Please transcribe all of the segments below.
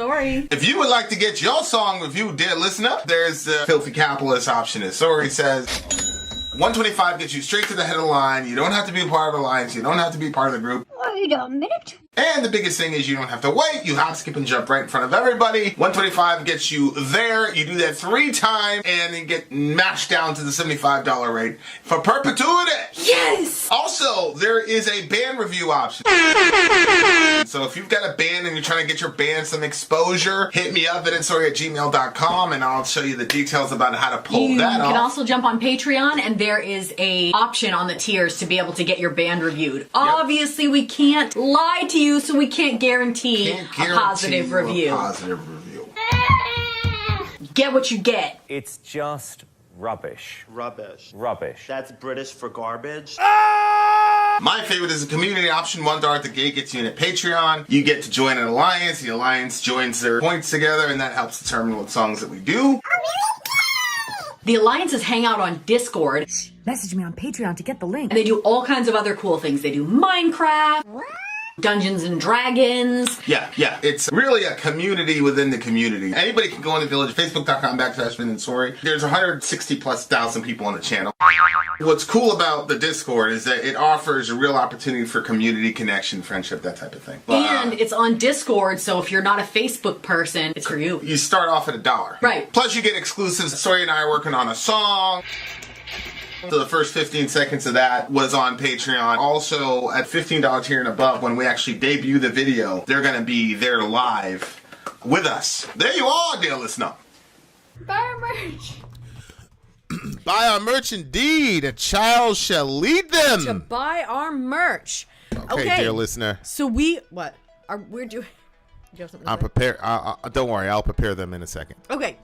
Sorry. If you would like to get your song reviewed, dear listener, there's the filthy capitalist option. As Sori says, $125 gets you straight to the head of the line. You don't have to be a part of the alliance. You don't have to be part of the group. Wait a minute. And the biggest thing is you don't have to wait. You hop, skip, and jump right in front of everybody. $125 gets you there. You do that 3 times, and you get mashed down to the $75 rate for perpetuity. Yes! Also, there is a band review option. So if you've got a band and you're trying to get your band some exposure, hit me up at vinsori@gmail.com, and I'll show you the details about how to pull that off. You can also jump on Patreon, and there is a option on the tiers to be able to get your band reviewed. Yep. Obviously, we can't lie to you, so we can't guarantee a positive review. Get what you get. It's just rubbish. Rubbish. Rubbish. That's British for garbage. My favorite is the community option. $1 at the gate gets you in at Patreon. You get to join an alliance. The alliance joins their points together, and that helps determine what songs that we do. The alliances hang out on Discord. Message me on Patreon to get the link. And they do all kinds of other cool things. They do Minecraft, Dungeons and Dragons. Yeah. It's really a community within the community. Anybody can go in the village, facebook.com/Vin and Sori. There's 160,000+ people on the channel. What's cool about the Discord is that it offers a real opportunity for community connection, friendship, that type of thing. And it's on Discord, so if you're not a Facebook person, it's for you. You start off at $1. Right. Plus you get exclusives. Sori and I are working on a song. So the first 15 seconds of that was on Patreon. Also, at $15 tier and above, when we actually debut the video, they're going to be there live with us. There you are, dear listener. Buy our merch. Buy our merch indeed. A child shall lead them. To buy our merch. Okay, dear listener. So we're doing. I'm prepared. Don't worry, I'll prepare them in a second. Okay.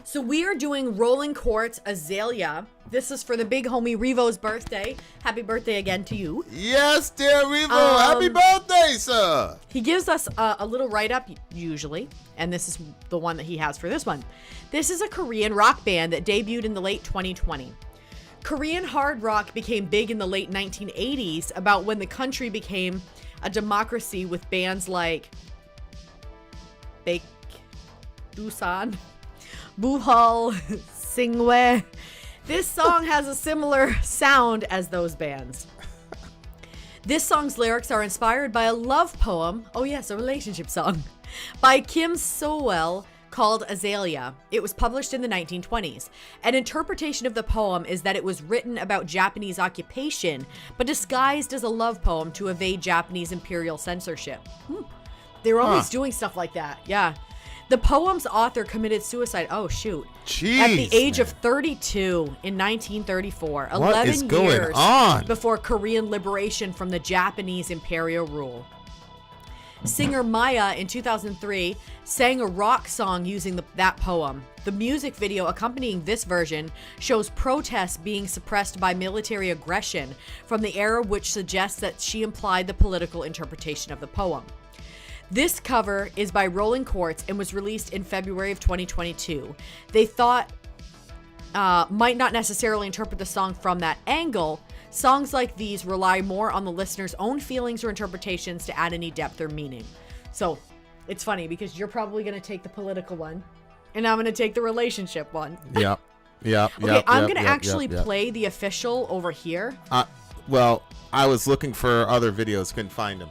So we are doing Rolling Quartz Azalea. This is for the big homie Revo's birthday. Happy birthday again to you. Yes, dear Revo. Happy birthday, sir. He gives us a little write-up usually, and this is the one that he has for this one. This is a Korean rock band that debuted in the late 2020. Korean hard rock became big in the late 1980s, about when the country became a democracy with bands like Baekdusan, Buhal, Singwe. This song has a similar sound as those bands. This song's lyrics are inspired by a love poem, oh yes, a relationship song, by Kim So-wol called Azalea. It was published in the 1920s. An interpretation of the poem is that it was written about Japanese occupation, but disguised as a love poem to evade Japanese imperial censorship. They were always doing stuff like that, yeah. The poem's author committed suicide, Jeez, at the age of 32 in 1934, what 11 is going years on? before Korean liberation from the Japanese imperial rule. Singer Maya in 2003 sang a rock song using that poem. The music video accompanying this version shows protests being suppressed by military aggression from the era, which suggests that she implied the political interpretation of the poem. This cover is by Rolling Quartz and was released in February of 2022. They thought might not necessarily interpret the song from that angle. Songs like these rely more on the listener's own feelings or interpretations to add any depth or meaning. So it's funny because you're probably going to take the political one and I'm going to take the relationship one. Yep. Okay, I'm going to actually play the official over here. Well, I was looking for other videos, couldn't find them.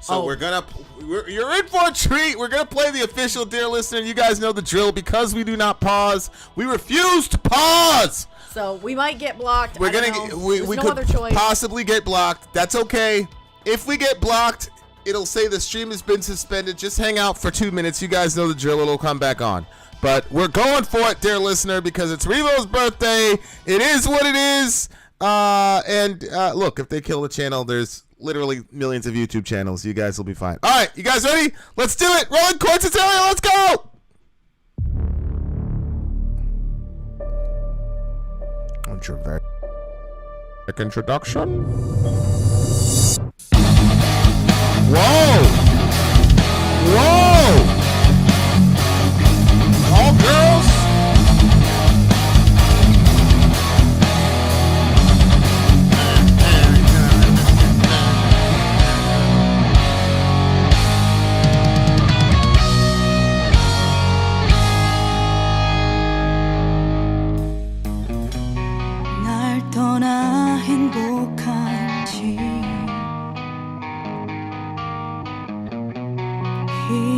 So you're in for a treat. We're gonna play the official, dear listener. You guys know the drill. Because we do not pause, we refuse to pause. So we might get blocked. We other could choice. possibly get blocked. That's okay. If we get blocked, it'll say the stream has been suspended. Just hang out for 2 minutes. You guys know the drill. It'll come back on. But we're going for it, dear listener, because it's Revo's birthday. It is what it is. Look, if they kill the channel, there's literally millions of YouTube channels. You guys will be fine. All right, you guys ready? Let's do it. Rolling Quartz Azalea. Let's go. Introverted introduction. Whoa! All girls.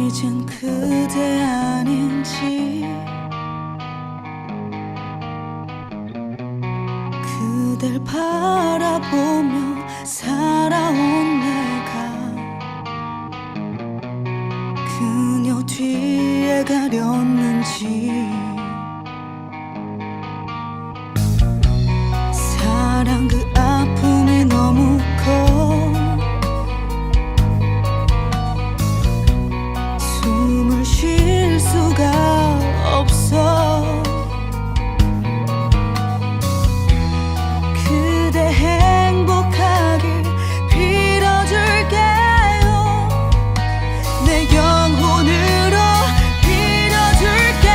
이젠 그대 아닌지 그댈 바라보며 살아온 내가 그녀 뒤에 가렸는지 사랑 그 아픔이 너무 커 숨을 쉴 수가 없어 그대 행복하길 빌어줄게요 내 영혼으로 빌어줄게요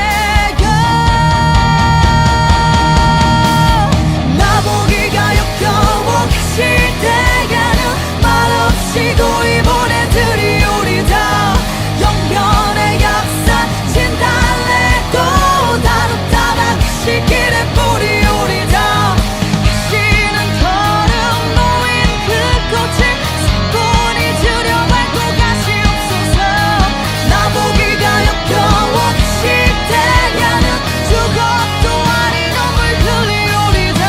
나보기가 역겨워 가실 때에는 말없이 고이 보내드리오리다 영변의 약산 진달래도 다루다가 가실 길에 뿌리오리다 가시는 걸음 놓인 그 꽃을 손이 주려 말고 가시옵소서 나보기가 역겨워 가실 때에는 죽어도 아닌 눈물 흘리오리다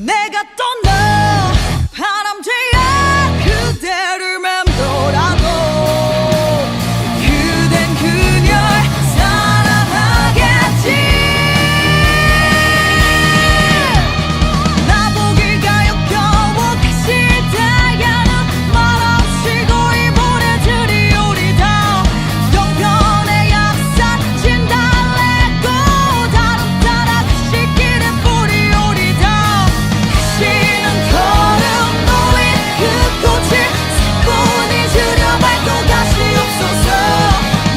내가 떠나 바람뒤에 그대를 맴돌아도 그댄 그녀를 사랑하겠지 나보기가 역겨워 가실 때에는 말없이 고이 보내드리오리다 영변의 약산 진달래꽃 다름 따라 가실 길에 뿌리오리다 가시는 걸음 놓인 그 꽃을 손이 주려 밟고 가시옵소서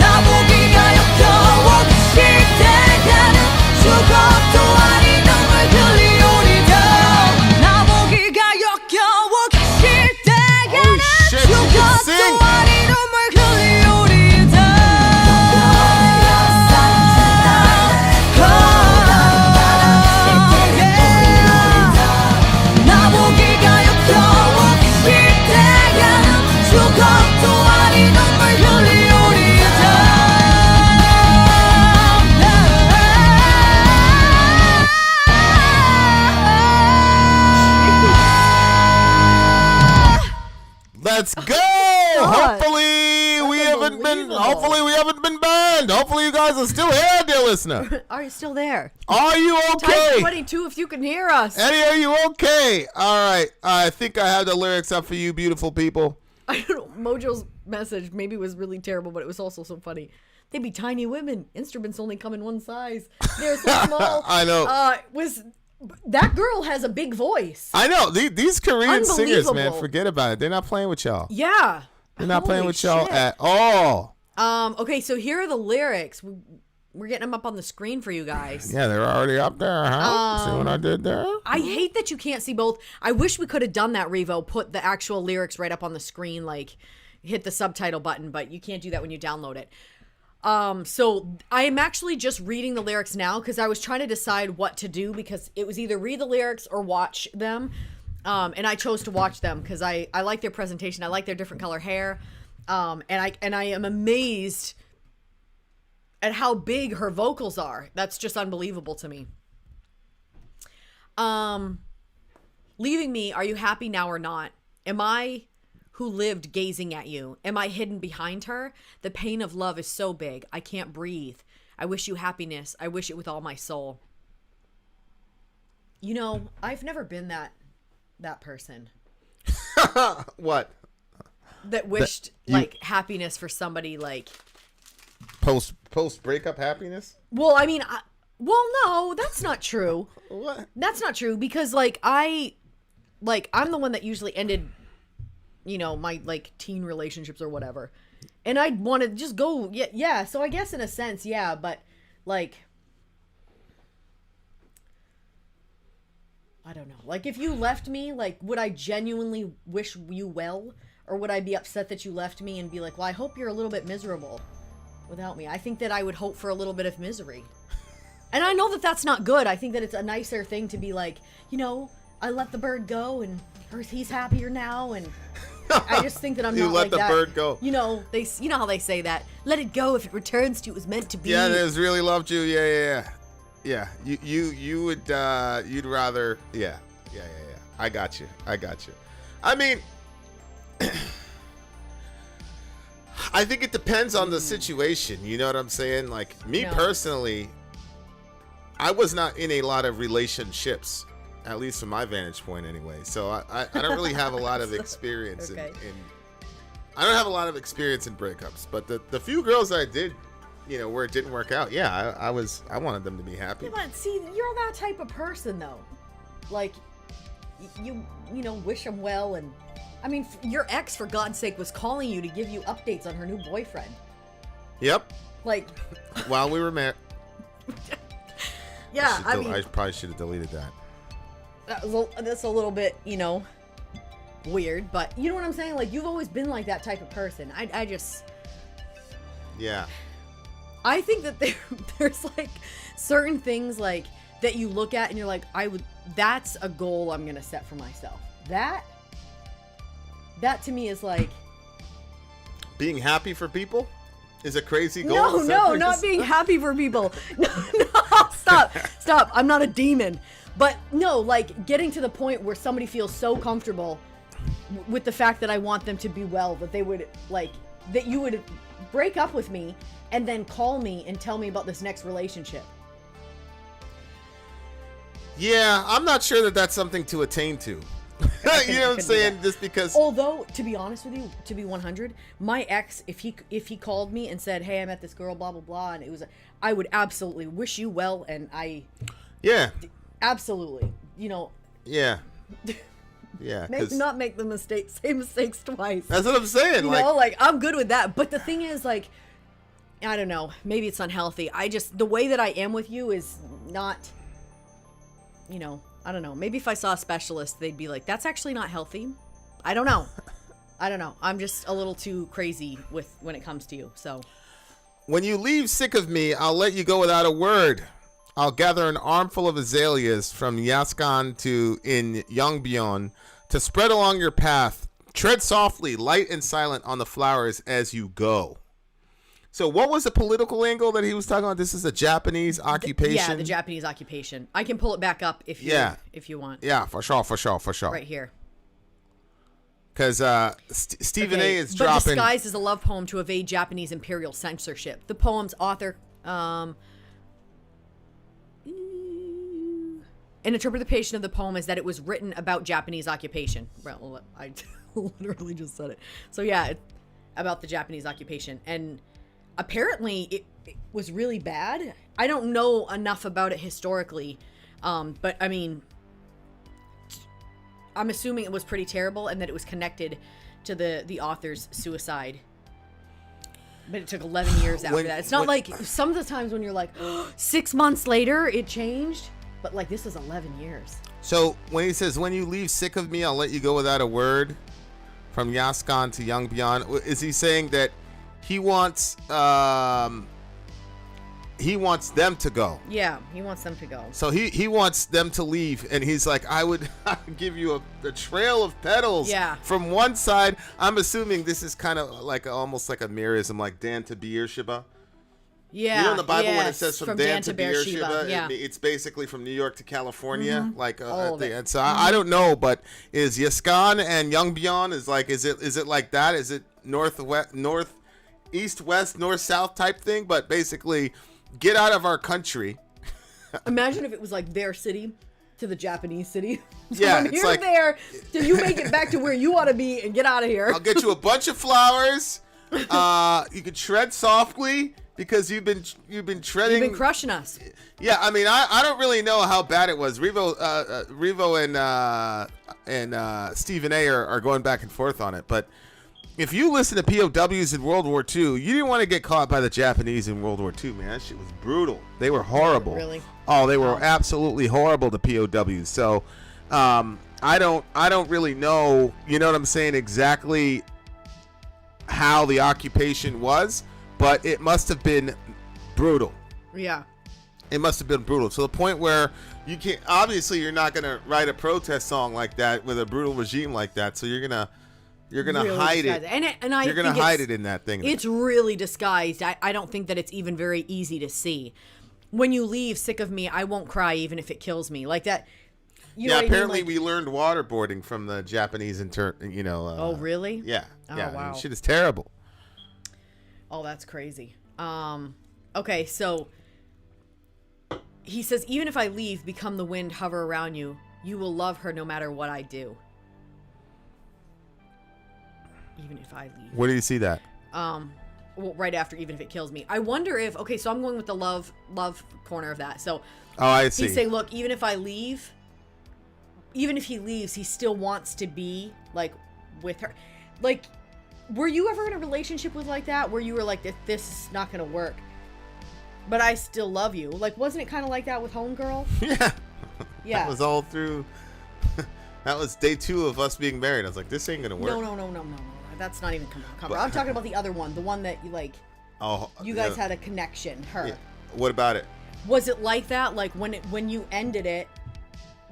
나보기가 역겨워 가실 때에는 죽어도 아닌 눈물 흘리오리다 나보기가 역겨워 가실 때에는 shit, you can sing. 죽어도 아닌 눈물 흘리오리다 나보기가 역겨워 가실 때에는 죽어도 아닌 눈물 흘리오리다 Let's go. Hopefully we haven't been banned. Hopefully you guys are still here, dear listener. Are you still there? Are you Type okay? 22 if you can hear us. Eddie, are you okay? All right. I think I have the lyrics up for you, beautiful people. I don't know. Mojo's message maybe was really terrible, but it was also so funny. They be tiny women. Instruments only come in one size. They're so small. I know. That girl has a big voice. I know. These Korean singers, man, Unbelievable. forget about it. They're not playing with y'all. Yeah. They're not playing Holy with y'all shit. at all. Okay, so here are the lyrics. We're getting them up on the screen for you guys. Yeah, they're already up there, huh? See what I did there? I hate that you can't see both. I wish we could have done that, Revo. Put the actual lyrics right up on the screen, like hit the subtitle button, but you can't do that when you download it. So I am actually just reading the lyrics now because I was trying to decide what to do because it was either read the lyrics or watch them. And I chose to watch them because I like their presentation. I like their different color hair. And I am amazed at how big her vocals are. That's just unbelievable to me. Leaving me, are you happy now or not? Am I who lived gazing at you? Am I hidden behind her? The pain of love is so big, I can't breathe. I wish you happiness. I wish it with all my soul. You know, I've never been that person. What? That wished happiness for somebody like Post breakup happiness? Well, I mean, no, that's not true. What? That's not true because I'm the one that usually ended, my teen relationships or whatever. And I'd want to just go, yeah. So I guess in a sense, yeah, but I don't know. Like, if you left me, like, would I genuinely wish you well? Or would I be upset that you left me and be like, well, I hope you're a little bit miserable without me? I think that I would hope for a little bit of misery. And I know that that's not good. I think that it's a nicer thing to be like, you know, I let the bird go and he's happier now. And I just think that I'm not like that. You let the bird go. You know, you know how they say that. Let it go if it returns to it was meant to be. Yeah, it has really loved you. Yeah. You would, you'd rather, yeah. I got you. I mean, I think it depends on the situation. You know what I'm saying? Like, me personally, I was not in a lot of relationships, at least from my vantage point anyway. So I don't really have a lot of experience in I don't have a lot of experience in breakups. But the few girls I did, you know, where it didn't work out, yeah, I wanted them to be happy. Yeah, but see, you're that type of person though. Like, you know, wish them well. And I mean, your ex, for God's sake, was calling you to give you updates on her new boyfriend. Yep. Like, while we were married. Yeah, I probably should have deleted that. That's a little bit, you know, weird, but you know what I'm saying? Like, you've always been like that type of person. I just... Yeah. I think that there's, like, certain things, like, that you look at and you're like, that's a goal I'm gonna set for myself. That to me is like... Being happy for people is a crazy goal? No, not being happy for people. No, stop. I'm not a demon. But no, like, getting to the point where somebody feels so comfortable with the fact that I want them to be well, that they would, like, that you would break up with me and then call me and tell me about this next relationship. Yeah, I'm not sure that that's something to attain to. You know what I'm saying? Just because. Although, to be honest with you, to be 100, my ex, if he called me and said, "Hey, I met this girl, blah blah blah," and it was, I would absolutely wish you well, and yeah, absolutely, you know. Yeah. Yeah. Not make the same mistakes twice. That's what I'm saying. You know, like, I'm good with that. But the thing is, like, I don't know. Maybe it's unhealthy. The way that I am with you is not, you know. I don't know. Maybe if I saw a specialist, they'd be like, that's actually not healthy. I don't know. I'm just a little too crazy when it comes to you. So, when you leave sick of me, I'll let you go without a word. I'll gather an armful of azaleas from Yaskan in Yongbyon to spread along your path. Tread softly, light and silent on the flowers as you go. So what was the political angle that he was talking about? This is a Japanese occupation? Yeah, the Japanese occupation. I can pull it back up if you want. Yeah, for sure. Right here. Because Stephen A. is dropping... But disguised as a love poem to evade Japanese imperial censorship. The poem's author... an interpretation of the poem is that it was written about Japanese occupation. Well, I literally just said it. So yeah, it's about the Japanese occupation. And... apparently, it was really bad. I don't know enough about it historically, but I mean, I'm assuming it was pretty terrible and that it was connected to the author's suicide. But it took 11 years after that. It's not like some of the times when you're like, 6 months later, it changed. But like, this is 11 years. So when he says, when you leave sick of me, I'll let you go without a word, from Yaskan to Yongbyon, is he saying that he wants them to go? Yeah, he wants them to go. So he wants them to leave, and he's like, I would give you a trail of petals from one side. I'm assuming this is kind of like almost like a mirrorism, like Dan to Beersheba. Yeah, you know in the Bible when it says from Dan to Beersheba, it's basically from New York to California, like at the end. So I don't know, but is Yaskan and Yongbyon is it like that? Is it north, east, west, north, south type thing? But basically, get out of our country. Imagine if it was like their city to the Japanese city. So yeah, from here to there, till you make it back to where you want to be and get out of here. I'll get you a bunch of flowers. You can tread softly. Because you've been treading. You've been crushing us. Yeah, I mean, I don't really know how bad it was. Revo and Stephen A. are going back and forth on it. But if you listen to POWs in World War II, you didn't want to get caught by the Japanese in World War II, man. That shit was brutal. They were horrible. Really? Oh, they were absolutely horrible to POWs. So I don't really know, you know what I'm saying, exactly how the occupation was, but it must have been brutal. Yeah. It must have been brutal to the point where you can't, obviously you're not going to write a protest song like that with a brutal regime like that. So you're going to Really hide it. disguised. And I you're going to think hide it in that thing. It's really disguised. I don't think that it's even very easy to see. When you leave, sick of me, I won't cry even if it kills me. Like that. You know what I mean? Apparently Like, we learned waterboarding from the Japanese oh, really? Yeah. Oh, yeah. wow. Shit is terrible. Oh, that's crazy. Okay, so he says, even if I leave, become the wind, hover around you, you will love her no matter what I do. Even if I leave. Where do you see that? Well, right after, even if it kills me. I wonder if, okay, so I'm going with the love corner of that. So Oh, I see. he's saying, look, even if I leave, even if he leaves, he still wants to be like with her. Like, were you ever in a relationship with like that where you were like, this is not gonna work, but I still love you? Like, wasn't it kind of like that with Homegirl? Yeah. Yeah. That was all through. That was day 2 of us being married. I was like, this ain't gonna work. No. That's not even cover. I'm talking about the other one, the one that you like. Oh, You guys had a connection. Her. Yeah. What about it? Was it like that? Like when you ended it,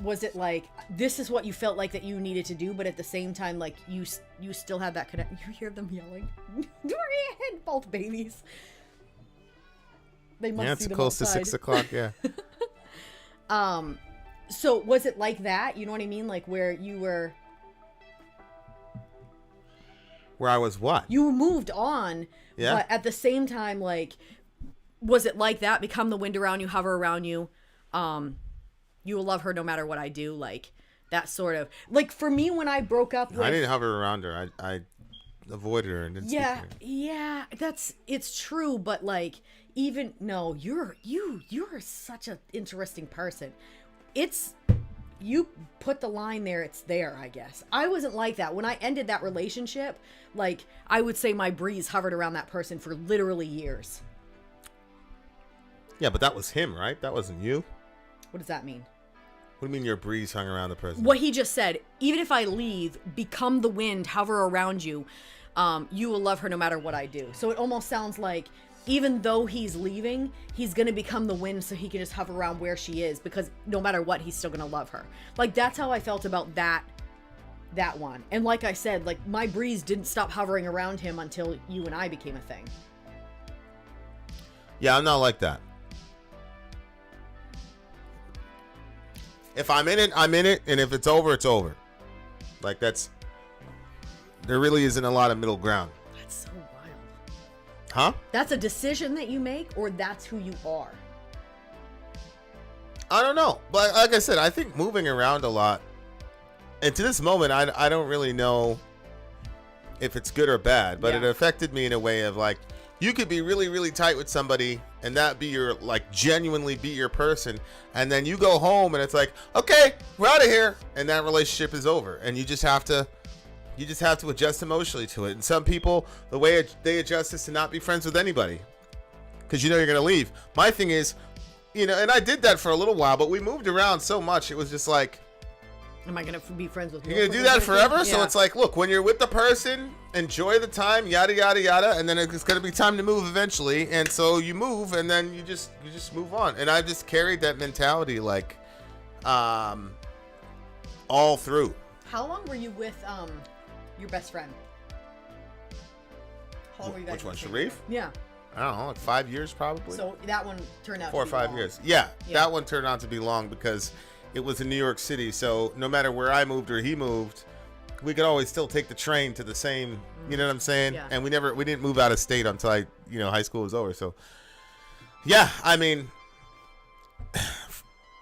was it like this is what you felt like that you needed to do, but at the same time, like you still had that connection? You hear them yelling, Dorian, both babies. They must. Yeah, see it's them close outside. to 6 o'clock. Yeah. So was it like that? You know what I mean? Like where you were. Where I was what? You moved on, Yeah. but at the same time, like, was it like that? Become the wind around you, hover around you. You will love her no matter what I do. Like that sort of. Like for me, when I broke up with, I didn't hover around her. I avoided her and didn't speak to her. Yeah, it's true. But like, even no, you're such an interesting person. You put the line there, it's there, I guess. I wasn't like that. When I ended that relationship, like, I would say my breeze hovered around that person for literally years. Yeah, but that was him, right? That wasn't you. What does that mean? What do you mean your breeze hung around the person? What he just said, even if I leave, become the wind, hover around you, you will love her no matter what I do. So it almost sounds like even though he's leaving, he's going to become the wind so he can just hover around where she is, because no matter what, he's still going to love her. Like, that's how I felt about that one. And like I said, like, my breeze didn't stop hovering around him until you and I became a thing. Yeah, I'm not like that. If I'm in it, I'm in it, and if it's over, it's over. Like, there really isn't a lot of middle ground. That's so wild. Huh? That's a decision that you make, or that's who you are? I don't know. But like I said, I think moving around a lot, and to this moment, I don't really know if it's good or bad, but Yeah. it affected me in a way of like, you could be really, really tight with somebody and that be your, like, genuinely be your person. And then you go home and it's like, okay, we're out of here. And that relationship is over. And you just have to adjust emotionally to it. And some people, the way they adjust is to not be friends with anybody, because you know you're going to leave. My thing is, and I did that for a little while, but we moved around so much. It was just like, Am I going to be friends with you? you're going to do that forever? Yeah. So it's like, look, when you're with the person, enjoy the time, yada, yada, yada. And then it's going to be time to move eventually. And so you move, and then you just move on. And I just carried that mentality, like, all through. How long were you with your best friend? How long were you guys Which one, with? Sharif? Yeah. I don't know, like 5 years probably. So that one turned out 4 or to be 5 long. years. Yeah, Yeah. that one turned out to be long because it was in New York City. So no matter where I moved or he moved, we could always still take the train to the same, you know what I'm saying? Yeah. And we didn't move out of state until high school was over. So yeah, I mean,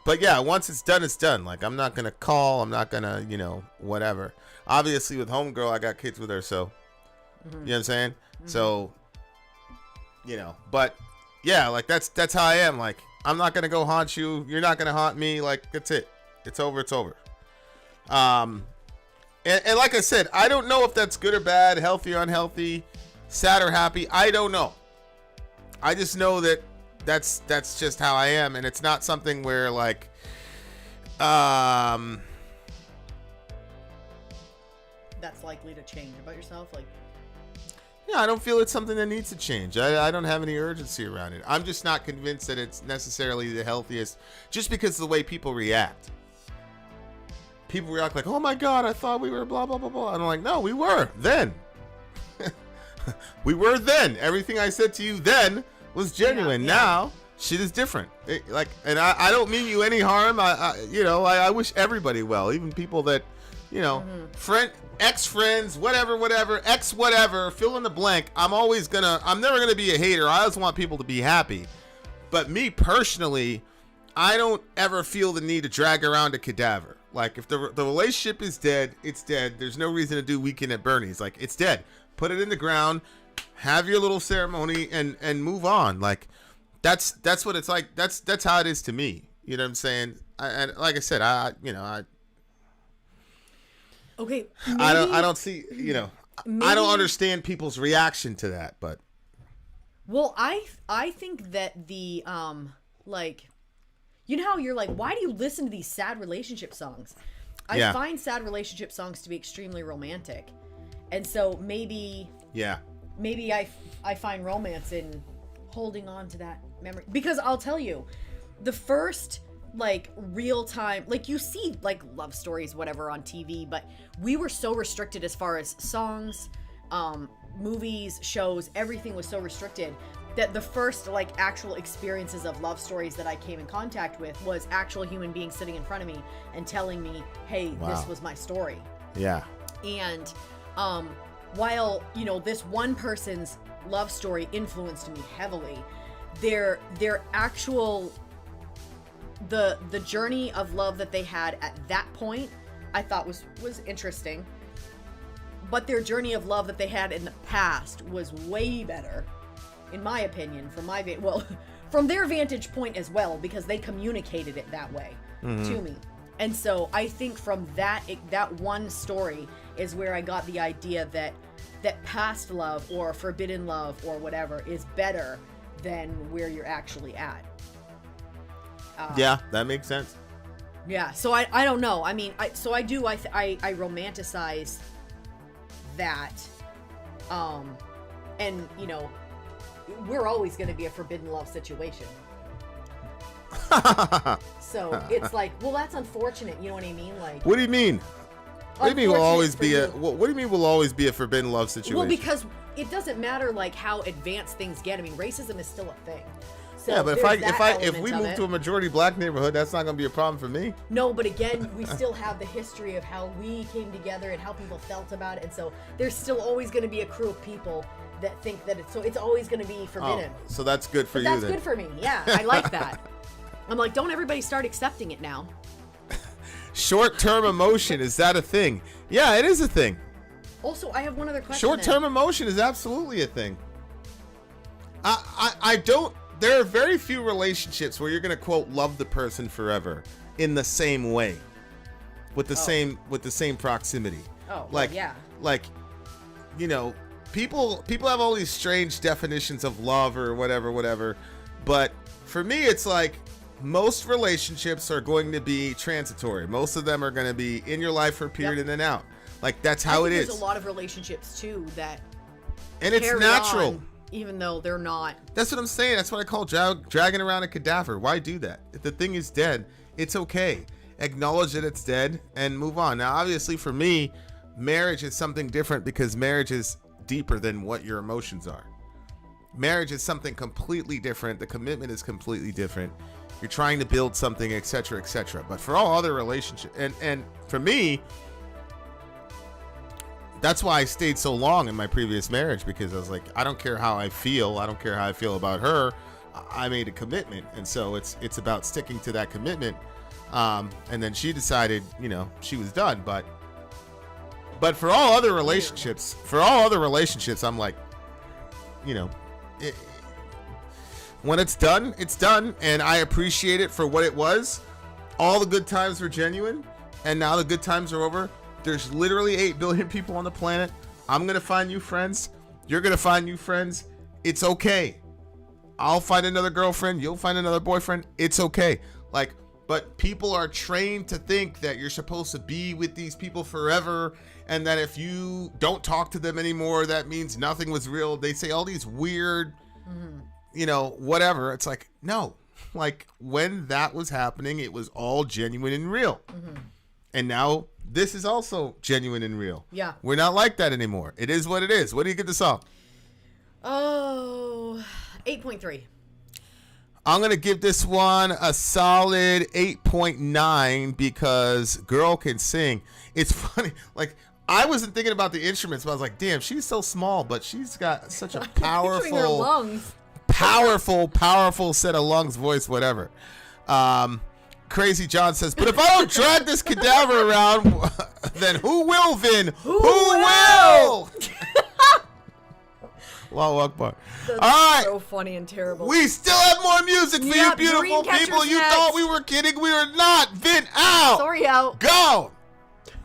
but yeah, once it's done, it's done. Like, I'm not going to call. I'm not going to, whatever. Obviously with homegirl, I got kids with her. So, you know what I'm saying? So, but yeah, like that's how I am. Like, I'm not going to go haunt you. You're not going to haunt me. Like, that's it. It's over. It's over. And like I said, I don't know if that's good or bad, healthy or unhealthy, sad or happy. I don't know. I just know that that's just how I am. And it's not something where like, that's likely to change about yourself? Like, Yeah, I don't feel it's something that needs to change. I don't have any urgency around it. I'm just not convinced that it's necessarily the healthiest, just because of the way people react. People react like, oh my God, I thought we were blah, blah, blah, blah. And I'm like, no, we were then. We were then. Everything I said to you then was genuine. Yeah. Now, shit is different. And I don't mean you any harm. I wish everybody well, even people that, ex-friends, whatever, ex-whatever, fill in the blank. I'm never gonna be a hater. I always want people to be happy. But me personally, I don't ever feel the need to drag around a cadaver. Like, if the relationship is dead, it's dead. There's no reason to do Weekend at Bernie's. Like, it's dead. Put it in the ground, have your little ceremony, and move on. Like, that's what it's like. That's how it is to me. You know what I'm saying? And like I said, okay, I don't see, I don't understand people's reaction to that, but. Well, I think that the like, you know how you're like, why do you listen to these sad relationship songs? I find sad relationship songs to be extremely romantic, and so maybe I find romance in holding on to that memory, because I'll tell you, the first like real time, like, you see like love stories whatever on TV, but we were so restricted as far as songs, movies, shows, everything was so restricted that the first like actual experiences of love stories that I came in contact with was actual human beings sitting in front of me and telling me, hey, this was my story. Yeah. And while this one person's love story influenced me heavily, their actual the journey of love that they had at that point I thought was interesting, but their journey of love that they had in the past was way better, in my opinion, from their vantage point as well, because they communicated it that way to me. And so I think from that one story is where I got the idea that past love or forbidden love or whatever is better than where you're actually at. Yeah, that makes sense. Yeah, so I don't know. I mean, I romanticize that, and we're always going to be a forbidden love situation. So it's like, well, that's unfortunate. You know what I mean? Like, what do you mean? What do you mean will always be what do you mean will always be a forbidden love situation? Well, because it doesn't matter like how advanced things get. I mean, racism is still a thing. So yeah, but if we move to a majority black neighborhood, that's not going to be a problem for me. No, but again, we still have the history of how we came together and how people felt about it, and so there's still always going to be a crew of people that think that it's always going to be forbidden. Oh, so that's good for you. That's then. good for me. Yeah, I like that. I'm like, don't everybody start accepting it now. Short-term emotion, is that a thing? Yeah, it is a thing. Also, I have one other question. Short-term emotion is absolutely a thing. I don't. There are very few relationships where you're gonna quote love the person forever in the same way, with the same proximity. Oh, like well, yeah. Like, people have all these strange definitions of love or whatever. But for me, it's like most relationships are going to be transitory. Most of them are going to be in your life for a period and then out. Like, that's how it is. There's a lot of relationships too that, and it's natural. On, even though they're not. That's what I'm saying. That's what I call dragging around a cadaver. Why do that? If the thing is dead, it's okay. Acknowledge that it's dead and move on. Now, obviously, for me, marriage is something different because marriage is deeper than what your emotions are. Marriage is something completely different. The commitment is completely different. You're trying to build something, etc., etc. But for all other relationships, and for me, that's why I stayed so long in my previous marriage, because I was like, I don't care how I feel. I don't care how I feel about her. I made a commitment, and so it's about sticking to that commitment. And then she decided, she was done. But for all other relationships, I'm like, when it's done, and I appreciate it for what it was. All the good times were genuine, and now the good times are over. There's literally 8 billion people on the planet. I'm going to find new friends. You're going to find new friends. It's okay. I'll find another girlfriend. You'll find another boyfriend. It's okay. Like, but people are trained to think that you're supposed to be with these people forever, and that if you don't talk to them anymore, that means nothing was real. They say all these weird, whatever. It's like, no. Like, when that was happening, it was all genuine and real. And now this is also genuine and real. Yeah. We're not like that anymore. It is what it is. What do you give the song? Oh, 8.3. I'm going to give this one a solid 8.9 because girl can sing. It's funny. Like, I wasn't thinking about the instruments, but I was like, damn, she's so small, but she's got such a Picturing her lungs. powerful set of lungs, voice, whatever. Crazy John says, but if I don't drag this cadaver around, then who will, Vin? Who will? Allahu Akbar. That's all right. so funny and terrible. We still have more music for you beautiful people. You thought we were kidding. We are not. Vin out. Sorry out. Go.